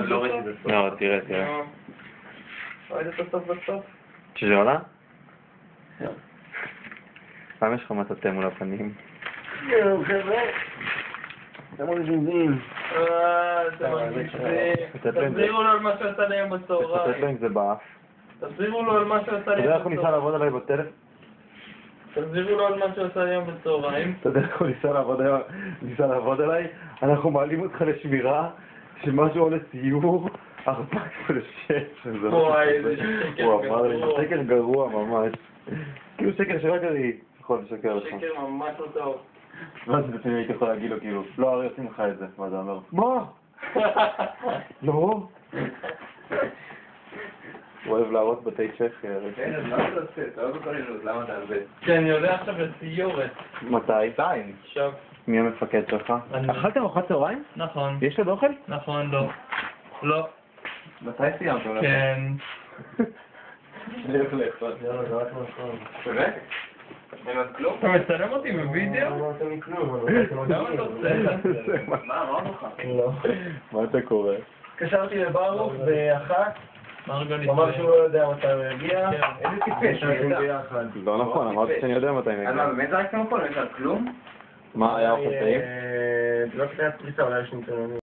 לא ראיתי את זה סוף. לא, תראה. ראית את הסוף בסוף? שזה עולה? לא. למה יש לך מטאטא מול הפנים? יואו, חבר'ה. אתם עוד זינזין. אתם מרגישים. תחזירו לו על מה שעשה להם בצהריים. תתת לו עם זה באף. תחזירו לו על מה שעשה אתה יודע להם איך הוא ניסה לעבוד עליי בטלפון? תחזירו לו על מה שעשה להם בצהריים. אתה יודע איך הוא ניסה לעבוד עליי? אנחנו מעלים אותך לשמירה, שמשהו עולה ציור, 4,600. וואי, איזה שקר גרוע. הוא אמר לי, שקר גרוע ממש. כאילו שקר שרק אני יכול לשקר לך. שקר ממש לא טוב. ואז לפעמים הייתי יכול להגיד לו כאילו, לא, הרי עושים לך את זה. ואז הוא אומר, מה? לא? הוא אוהב להראות בתי שכר. כן, אז למה אתה עושה? אתה לא בקולנות, למה אתה עובד? כן, אני עולה עכשיו לסיורת. מתי? עכשיו. מי המפקד שלך? אני. אכלתם ארוחת צהריים? נכון. יש עוד אוכל? נכון, לא. לא. מתי סיימת? כן. אני הולך לאכול. יאללה, זה רק נכון. באמת? אין עוד כלום? אתה מצלם אותי בווידאו? לא אמרת לי כלום. למה אתה עושה? מה, אמרנו לך? לא. מה אתה קורא? התקשרתי לברוך באחת, מרגלית. הוא אמר שהוא לא יודע מתי הוא יגיע. איזה טיפש, הוא ידע. לא נכון, אמרתי שאני יודע מתי אני אז מה, אגיע. באמת זרקתם הכל? אין לך כלום? מה היה אוכל טעים? לא קטעת פריסה, אולי יש נתונים.